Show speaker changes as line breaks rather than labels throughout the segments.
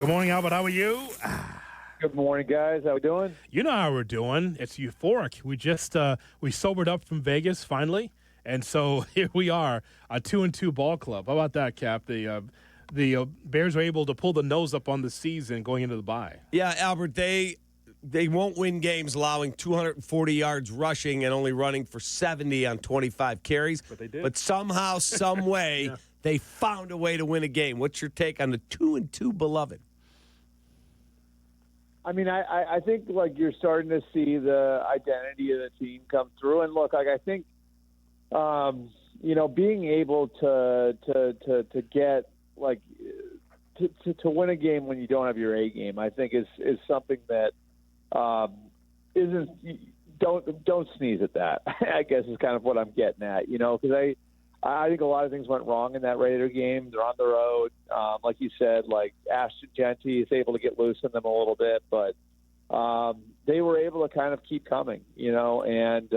Good morning, Albert. How are you?
Good morning, guys. How we doing?
You know how we're doing. It's euphoric. We just we sobered up from Vegas finally, and so here we are, a 2-2 ball club. How about that, Cap? The Bears were able to pull the nose up on the season going into the bye.
Yeah, Albert, they won't win games allowing 240 yards rushing and only running for 70 on 25 carries.
But they did.
But somehow, some way,
Yeah.
they found a way to win a game. What's your take on the 2-2 beloved?
I mean, I think like you're starting to see the identity of the team come through, and look, like I think, being able to get like to win a game when you don't have your A game, I think is something that isn't. Don't sneeze at that. I guess is kind of what I'm getting at, because I think a lot of things went wrong in that Raider game. They're on the road. Like you said, like Ashton Genty is able to get loose in them a little bit, but they were able to kind of keep coming, and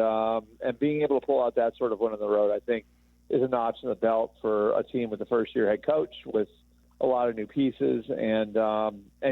being able to pull out that sort of win on the road, I think, is a notch in the belt for a team with a first-year head coach with a lot of new pieces, and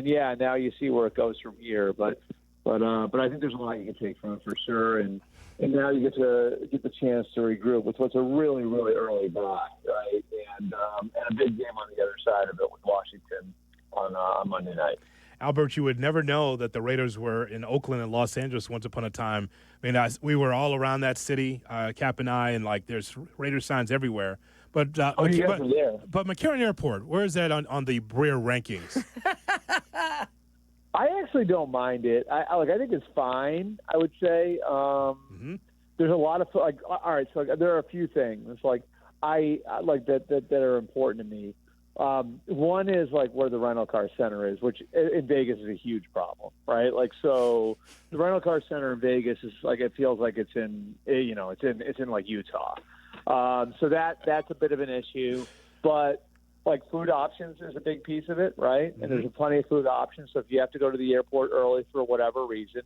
yeah, now you see where it goes from here. But I think there's a lot you can take from it for sure, and now you get the chance to regroup with what's a really, really early bye, right? And a big game on the other side of it with Washington on Monday night.
Albert, you would never know that the Raiders were in Oakland and Los Angeles once upon a time. I mean, we were all around that city, Cap and I, and like there's Raider signs everywhere. But
you guys were there.
But McCarran Airport, where is that on the Breer rankings?
I actually don't mind it. I think it's fine. I would say there's a lot of like. All right, so there are a few things like I like that are important to me. One is like where the rental car center is, which in Vegas is a huge problem, right? Like, so the rental car center in Vegas is like, it feels like it's in like Utah. So that's a bit of an issue, but like food options is a big piece of it, right? And there's plenty of food options. So if you have to go to the airport early for whatever reason,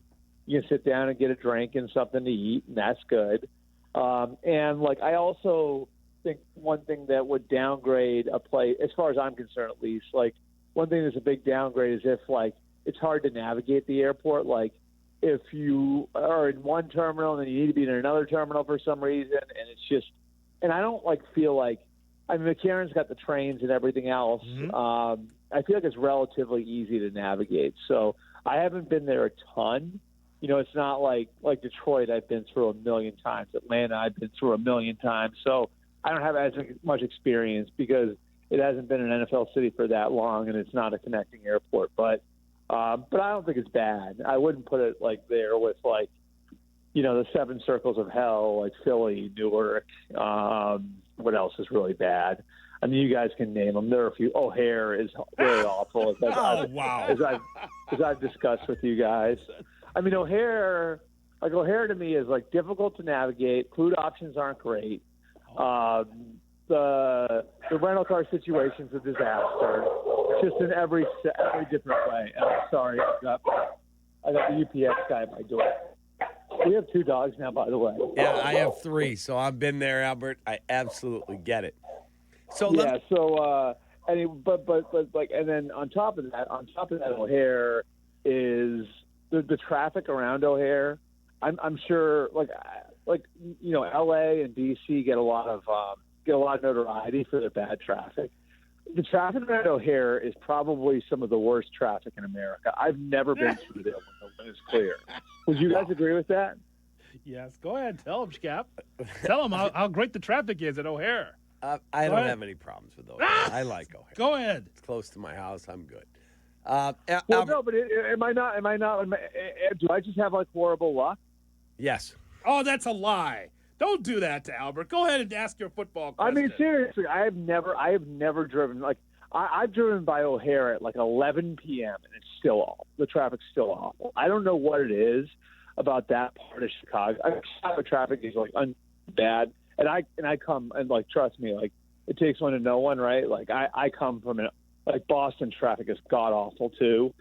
you can sit down and get a drink and something to eat, and that's good. And like, I also think one thing that would downgrade a play, as far as I'm concerned at least, like one thing that's a big downgrade is if like it's hard to navigate the airport. Like if you are in one terminal and then you need to be in another terminal for some reason, and it's just, and I don't like feel like, I mean, McCarran's got the trains and everything else. I feel like it's relatively easy to navigate. So I haven't been there a ton. It's not like Detroit I've been through a million times. Atlanta I've been through a million times. So I don't have as much experience because it hasn't been an NFL city for that long, and it's not a connecting airport. But I don't think it's bad. I wouldn't put it like there with like, the seven circles of hell, like Philly, Newark. What else is really bad? I mean, you guys can name them. There are a few. O'Hare is very awful. As I've discussed with you guys. I mean, O'Hare to me is like difficult to navigate. Food options aren't great. The rental car situation's a disaster, just in every different way. And I'm sorry, I got the UPS guy at my door. We have 2 dogs now, by the way.
Yeah, I have 3, so I've been there, Albert. I absolutely get it. So
yeah, but like, and then on top of that, O'Hare is the traffic around O'Hare. I'm sure, like LA and DC get a lot of notoriety for their bad traffic. The traffic around O'Hare is probably some of the worst traffic in America. I've never been through there when it's clear. Would you guys agree with that?
Yes. Go ahead. Tell them, Cap. Tell them how great the traffic is at O'Hare.
I don't have any problems with O'Hare. I like O'Hare.
Go ahead.
It's close to my house. I'm good.
No, but am I not? Do I just have like horrible luck?
Yes.
Oh, that's a lie. Don't do that to Albert. Go ahead and ask your football question.
I mean, seriously, I have never driven like I've driven by O'Hare at like 11 p.m. and it's the traffic's still awful. I don't know what it is about that part of Chicago. Chicago traffic is like bad, and I come and like trust me, like it takes one to know one, right? Like I come from like Boston traffic is god awful too,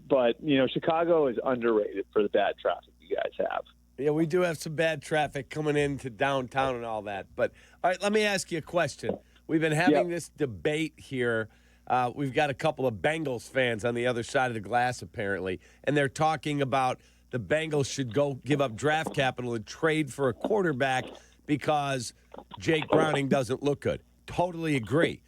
but Chicago is underrated for the bad traffic you guys have.
Yeah, we do have some bad traffic coming into downtown and all that. But, all right, let me ask you a question. We've been having this debate here We've got a couple of Bengals fans on the other side of the glass, apparently, and they're talking about the Bengals should go give up draft capital and trade for a quarterback because Jake Browning doesn't look good. Totally agree.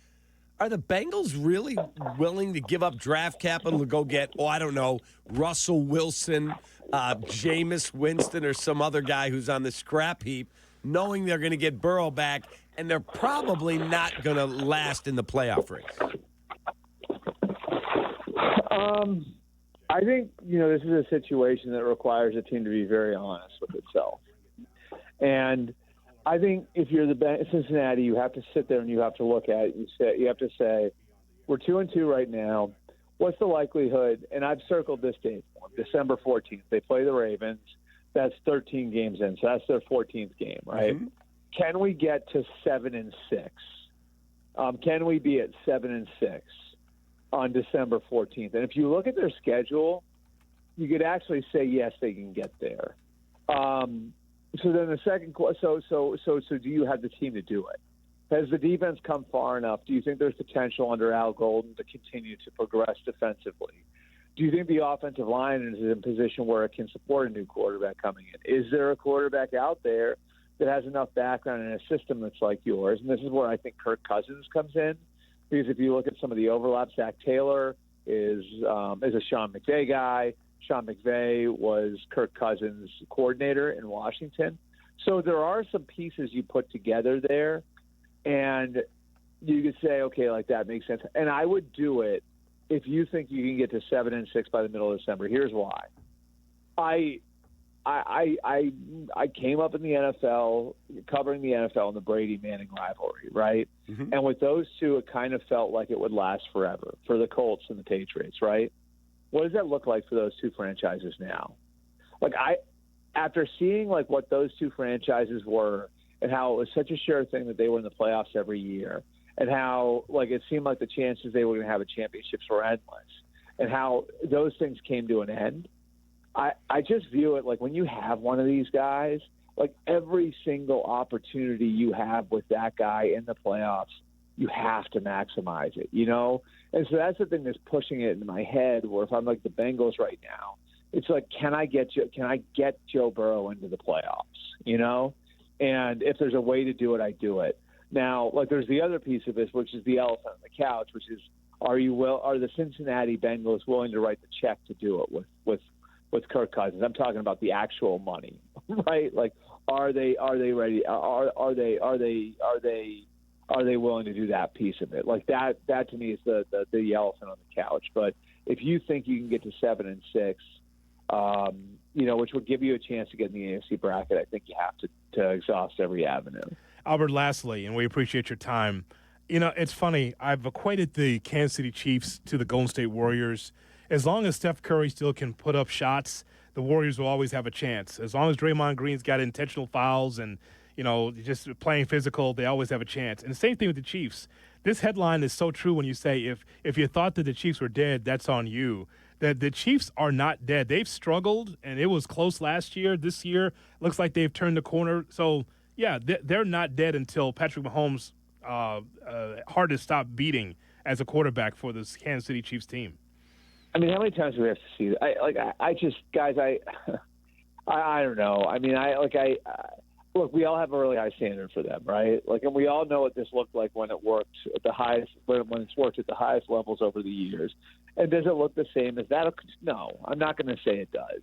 Are the Bengals really willing to give up draft capital to go get, I don't know, Russell Wilson, Jameis Winston, or some other guy who's on the scrap heap, knowing they're going to get Burrow back, and they're probably not going to last in the playoff race?
I think, this is a situation that requires a team to be very honest with itself. And I think if you're Cincinnati, you have to sit there and you have to look at it. You have to say, we're 2-2 right now. What's the likelihood? And I've circled this date, December 14th. They play the Ravens. That's 13 games in, so that's their 14th game, right? Mm-hmm. Can we get to 7-6? Can we be at 7-6 on December 14th? And if you look at their schedule, you could actually say yes, they can get there. So then the second question, so do you have the team to do it? Has the defense come far enough? Do you think there's potential under Al Golden to continue to progress defensively? Do you think the offensive line is in a position where it can support a new quarterback coming in? Is there a quarterback out there that has enough background in a system that's like yours? And this is where I think Kirk Cousins comes in, because if you look at some of the overlaps, Zach Taylor is a Sean McVay guy. Sean McVay was Kirk Cousins' coordinator in Washington. So there are some pieces you put together there, and you could say, okay, like that makes sense. And I would do it if you think you can get to 7-6 by the middle of December. Here's why. I came up in the NFL, covering the NFL and the Brady-Manning rivalry, right? Mm-hmm. And with those two, it kind of felt like it would last forever for the Colts and the Patriots, right? What does that look like for those two franchises now? After seeing like what those two franchises were and how it was such a sure thing that they were in the playoffs every year, and how like it seemed like the chances they were going to have a championships were endless, and how those things came to an end, I just view it like when you have one of these guys, like every single opportunity you have with that guy in the playoffs, you have to maximize it, And so that's the thing that's pushing it in my head, where if I'm like the Bengals right now, it's like, can I get Joe Burrow into the playoffs, And if there's a way to do it, I do it. Now, like there's the other piece of this, which is the elephant on the couch, which is, are the Cincinnati Bengals willing to write the check to do it with Kirk Cousins? I'm talking about the actual money, right? Like, are they ready? Are they willing to do that piece of it? Like that to me is the elephant on the couch. But if you think you can get to 7-6, which would give you a chance to get in the AFC bracket, I think you have to exhaust every avenue.
Albert, lastly, and we appreciate your time. It's funny. I've equated the Kansas City Chiefs to the Golden State Warriors. As long as Steph Curry still can put up shots, the Warriors will always have a chance. As long as Draymond Green's got intentional fouls and just playing physical, they always have a chance. And the same thing with the Chiefs. This headline is so true when you say if you thought that the Chiefs were dead, that's on you. That the Chiefs are not dead. They've struggled, and it was close last year. This year, looks like they've turned the corner. So, yeah, they're not dead until Patrick Mahomes hard to stop beating as a quarterback for this Kansas City Chiefs team.
I mean, how many times do we have to see that? I don't know. I mean, look, we all have a really high standard for them, right? Like, and we all know what this looked like when it worked at the highest, when it's worked at the highest levels over the years. And does it look the same as that? No, I'm not going to say it does,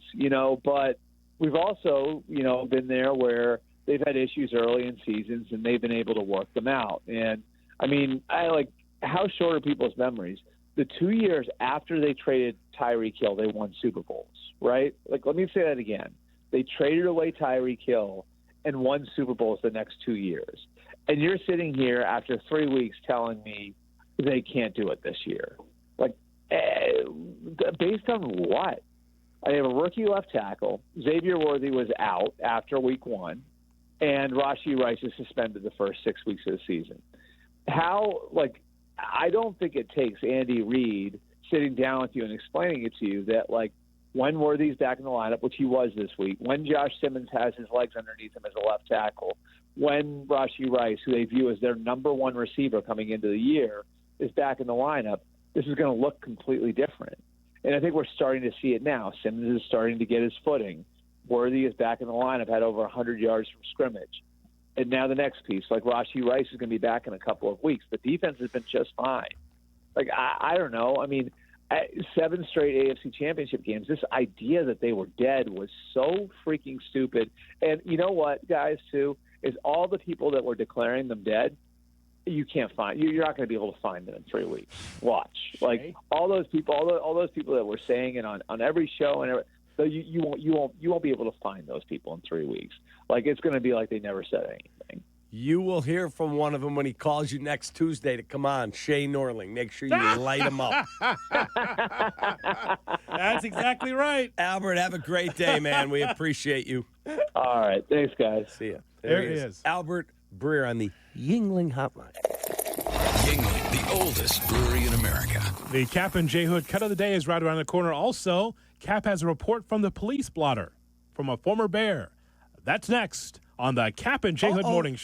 but we've also, been there where they've had issues early in seasons and they've been able to work them out. And I mean, how short are people's memories? The 2 years after they traded Tyreek Hill, they won Super Bowls, right? Like, let me say that again. They traded away Tyreek Hill and won Super Bowls the next 2 years. And you're sitting here after 3 weeks telling me they can't do it this year. Like, based on what? I have a rookie left tackle. Xavier Worthy was out after week 1, and Rashee Rice is suspended the first 6 weeks of the season. I don't think it takes Andy Reid sitting down with you and explaining it to you that, when Worthy's back in the lineup, which he was this week, when Josh Simmons has his legs underneath him as a left tackle, when Rashee Rice, who they view as their number one receiver coming into the year, is back in the lineup, this is going to look completely different. And I think we're starting to see it now. Simmons is starting to get his footing. Worthy is back in the lineup, had over 100 yards from scrimmage. And now the next piece, like Rashee Rice is going to be back in a couple of weeks. The defense has been just fine. Like, I don't know. I mean, 7 straight AFC championship games, this idea that they were dead was so freaking stupid. And you know what, guys, too, is all the people that were declaring them dead, you can't find. You're not going to be able to find them in 3 weeks. Watch. Like, all those people, all those people that were saying it on every show and everything. So you won't be able to find those people in 3 weeks. Like, it's going to be like they never said anything.
You will hear from one of them when he calls you next Tuesday to come on, Shay Norling. Make sure you light him up.
That's exactly right.
Albert, have a great day, man. We appreciate you.
All right. Thanks, guys.
See ya.
There he is.
Albert Breer on the Yingling Hotline.
Yingling, the oldest brewery in America.
The Kap and J Hood cut of the day is right around the corner. Also, Kap has a report from the police blotter from a former Bear. That's next on the Kap and J Hood Morning Show.